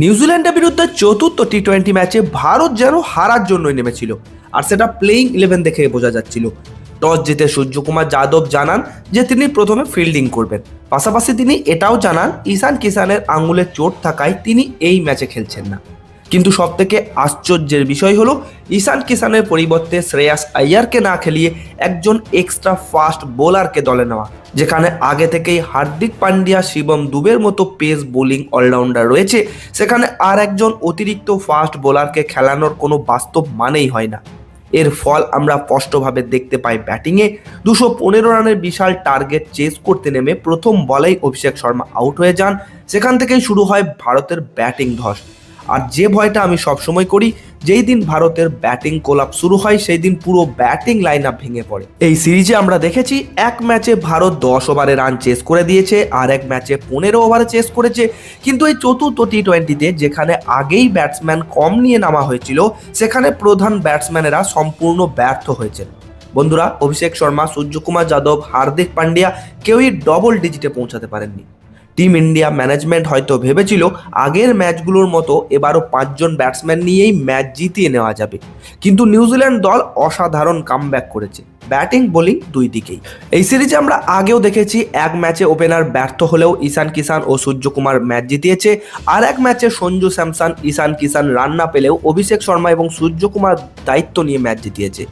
নিউজিল্যান্ডের বিরুদ্ধে চতুর্থ টি-20 ম্যাচে ভারত যেন হারার জন্যই নেমেছিল, আর সেটা প্লেইং 11 দেখে বোঝা যাচ্ছিল। টস জিতে সূর্যকুমার যাদব জানান যে তিনি প্রথমে ফিল্ডিং করবেন। পাশাপাশি তিনি এটাও জানান ঈশান কিষানের আঙুলে চোট থাকায় তিনি এই ম্যাচে খেলছেন না। কিন্তু সবথেকে আশ্চর্যের বিষয় হলো ঈশান কিষানের পরিবর্তে শ্রেয়াস আইয়ারকে না খেলিয়ে একজন এক্সট্রা ফাস্ট বোলারকে দলে নেওয়া, যেখানে আগে থেকেই হার্দিক পান্ডিয়া, শিবম দুবের মতো পেস বোলিং অলরাউন্ডার রয়েছে, সেখানে আর একজন অতিরিক্ত ফাস্ট বোলারকে খেলানোর কোনো বাস্তব মানেই হয় না। এর ফল আমরা স্পষ্টভাবে দেখতে পাই ব্যাটিংয়ে। 215 রানের বিশাল টার্গেট চেস করতে নেমে প্রথম বলেই অভিষেক শর্মা আউট হয়ে যান। সেখান থেকেই শুরু হয় ভারতের ব্যাটিং ধস। আর যে ভয়টা আমি সবসময় করি, যেই দিন ভারতের ব্যাটিং কোলাপ শুরু হয় সেই দিন পুরো ব্যাটিং লাইন আপ ভেঙে পড়ে। এই সিরিজে আমরা দেখেছি এক ম্যাচে ভারত 10 ওভারে রান চেস করে দিয়েছে, আর এক ম্যাচে 15 ওভারে চেস করেছে। কিন্তু এই চতুর্থ টি-20তে যেখানে আগেই ব্যাটসম্যান কম নিয়ে নামা হয়েছিল, সেখানে প্রধান ব্যাটসম্যানেরা সম্পূর্ণ ব্যর্থ হয়েছেন। বন্ধুরা, অভিষেক শর্মা, সূর্যকুমার যাদব, হার্দিক পান্ডিয়া কেউই ডবল ডিজিটে পৌঁছাতে পারেননি। টিম ইন্ডিয়া ম্যানেজমেন্ট হয়তো ভেবেছিল আগের ম্যাচগুলোর মতো এবারও 5 জন ব্যাটসম্যান নিয়েই ম্যাচ জিতিয়ে নেওয়া যাবে, কিন্তু নিউজিল্যান্ড দল অসাধারণ কামব্যাক করেছে, ব্যাটিং বোলিং দুই দিকেই। এই সিরিজে আমরা আগেও দেখেছি এক ম্যাচে ওপেনার ব্যর্থ হলেও ঈশান কিষান ও সূর্যকুমার ম্যাচ জিতিয়েছে, আর এক ম্যাচে সঞ্জু স্যামসন, ঈশান কিষান রান না পেলেও অভিষেক শর্মা এবং সূর্যকুমার দায়িত্ব নিয়ে ম্যাচ জিতিয়েছে।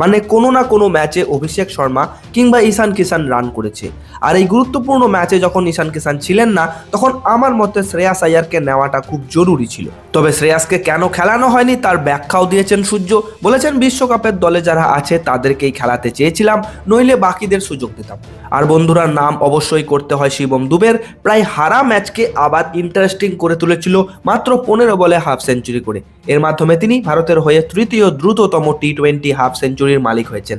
মানে কোনো না কোনো ম্যাচে অভিষেক শর্মা কিংবা ঈশান কিষান রান করেছে। আর এই গুরুত্বপূর্ণ ম্যাচে যখন ঈশান কিষান ছিলেন না, তখন আমার মতে শ্রেয়াস আইয়ারকে নেওয়াটা খুব জরুরি ছিল। তবে শ্রেয়াসকে কেন খেলানো হয়নি তার ব্যাখ্যাও দিয়েছেন সূর্য। বলেছেন, বিশ্বকাপের দলে যারা আছে তাদেরকেই খেলাতে চেয়েছিলাম, নইলে বাকিদের সুযোগ দিতাম। আর বন্ধুরা, নাম অবশ্যই করতে হয় শিবম দুবের। প্রায় হারা ম্যাচকে আবার ইন্টারেস্টিং করে তুলেছিল মাত্র 15 বলে হাফ সেঞ্চুরি করে। এর মাধ্যমে তিনি ভারতের হয়ে তৃতীয় দ্রুততম টি-20 হাফ সেঞ্চুরির মালিক হয়েছেন।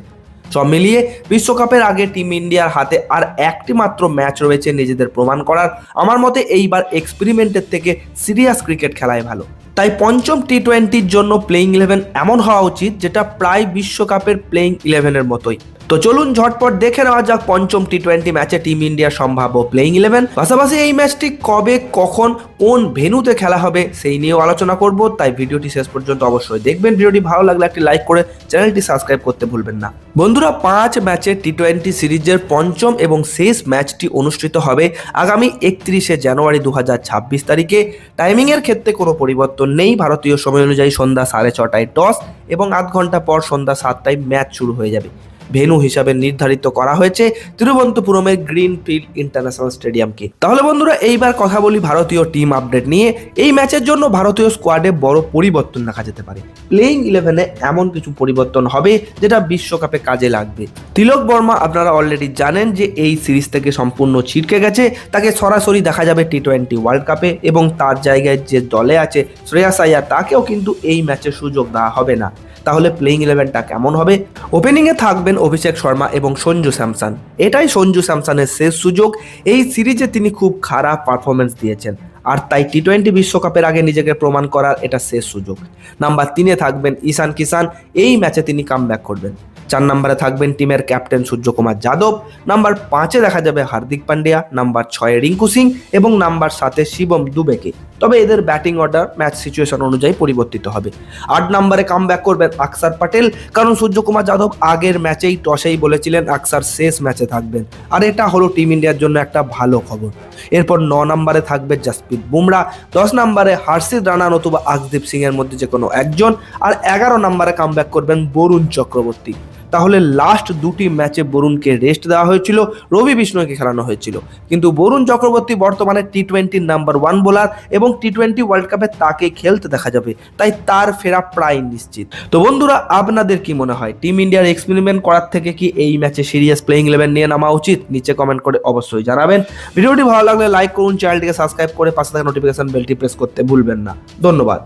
সব মিলিয়ে বিশ্বকাপের আগে টিম ইন্ডিয়ার হাতে আর একটি মাত্র ম্যাচ রয়েছে নিজেদের প্রমাণ করার। আমার মতে এইবার এক্সপেরিমেন্টের থেকে সিরিয়াস ক্রিকেট খেলাই ভালো। তাই পঞ্চম টি-20র জন্য প্লেইং 11 এমন হওয়া উচিত যেটা প্রায় বিশ্বকাপের প্লেইং 11-এর মতোই। তো চলুন ঝটপট দেখে নেওয়া যাক পঞ্চম টি-20 ম্যাচে টিম ইন্ডিয়ার সম্ভাব্য প্লেইং 11। পাশাপাশি এই ম্যাচটি কবে, কখন, কোন ভেন্যুতে খেলা হবে সেই নিয়েও আলোচনা করব, তাই ভিডিওটি শেষ পর্যন্ত অবশ্যই দেখবেন। ভিডিওটি ভালো লাগলে একটি লাইক করে চ্যানেলটি সাবস্ক্রাইব করতে ভুলবেন না। বন্ধুরা, 5 ম্যাচের টি-20 সিরিজের পঞ্চম এবং শেষ ম্যাচটি অনুষ্ঠিত হবে আগামী 31শে জানুয়ারি 2026 তারিখে। টাইমিংয়ের ক্ষেত্রে কোনো পরিবর্তন নেই। ভারতীয় সময় অনুযায়ী সন্ধ্যা 6:30টায় টস এবং আধ ঘন্টা পর সন্ধ্যা 7টায় ম্যাচ শুরু হয়ে যাবে। ভেন্যু হিসাবে নির্ধারিত করা হয়েছে তিরুবনন্তপুরমের গ্রিনফিল্ড ইন্টারন্যাশনাল স্টেডিয়ামকে। তাহলে বন্ধুরা, এইবার কথা বলি ভারতীয় টিম আপডেট নিয়ে। এই ম্যাচের জন্য ভারতীয় স্কোয়াডে বড় পরিবর্তন দেখা যেতে পারে। প্লেইং 11-এ এমন কিছু পরিবর্তন হবে যেটা বিশ্বকাপে কাজে লাগবে। তিলক বর্মা আপনারা অলরেডি জানেন যে এই সিরিজ থেকে সম্পূর্ণ ছিটকে গেছে, তাকে সরাসরি দেখা যাবে টি-20 ওয়ার্ল্ড কাপে, এবং তার জায়গায় যে দলে আছে শ্রেয়াস আইয়ার, তাকেও কিন্তু এই ম্যাচে সুযোগ দেওয়া হবে না। তাহলে প্লেইং 11টা কেমন হবে? ওপেনিংয়ে থাকবেন অভিষেক শর্মা এবং সঞ্জু স্যামসন। এটাই সঞ্জু স্যামসনের শেষ সুযোগ। এই সিরিজে তিনি খুব খারাপ পারফরমেন্স দিয়েছেন, আর তাই টি-20 বিশ্বকাপের আগে নিজেকে প্রমাণ করার এটা শেষ সুযোগ। নাম্বার 3-এ থাকবেন ঈশান কিষান। এই ম্যাচে তিনি কামব্যাক করবেন। 4 নম্বরে থাকবেন টিমের ক্যাপ্টেন সূর্যকুমার যাদব। নাম্বার 5-এ দেখা যাবে হার্দিক পান্ডিয়া। নাম্বার 6-এ রিঙ্কু সিং এবং নাম্বার 7-এ শিবম দুবেকে। তবে এদের ব্যাটিং অর্ডার ম্যাচ সিচুয়েশন অনুযায়ী পরিবর্তিত হবে। 8 নম্বরে কামব্যাক করবেন আকসার প্যাটেল, কারণ সূর্যকুমার যাদব আগের ম্যাচেই টসেই বলেছিলেন আকসার শেষ ম্যাচে থাকবেন, আর এটা হলো টিম ইন্ডিয়ার জন্য একটা ভালো খবর। এরপর 9 নম্বরে থাকবে জসপ্রীত বুমরা। 10 নম্বরে হর্ষিত রানা নতুবা আকদীপ সিং এর মধ্যে যে কোনো একজন, আর 11 নম্বরে কামব্যাক করবেন বরুণ চক্রবর্তী। তাহলে লাস্ট 2টি ম্যাচে বরুণকে রেস্ট দেওয়া হয়েছিল, রবি বিষ্ণয়কে খেলানো হয়েছিল, কিন্তু বরুণ চক্রবর্তী বর্তমানে টি-20 নাম্বার 1 বোলার এবং টি-20 ওয়ার্ল্ড কাপে তাকে খেলতে দেখা যাবে, তাই তার ফেরা প্রায় নিশ্চিত। তো বন্ধুরা, আপনাদের কি মনে হয়, টিম ইন্ডিয়ার এক্সপেরিমেন্ট করার থেকে কি এই ম্যাচে সিরিয়াস প্লেইং 11 নিয়ে নামা উচিত? নিচে কমেন্ট করে অবশ্যই জানাবেন। ভিডিওটি ভালো লাগলে লাইক করুন, চ্যানেলটিকে সাবস্ক্রাইব করে পাশে থাকা নোটিফিকেশন বেলটি প্রেস করতে ভুলবেন না। ধন্যবাদ।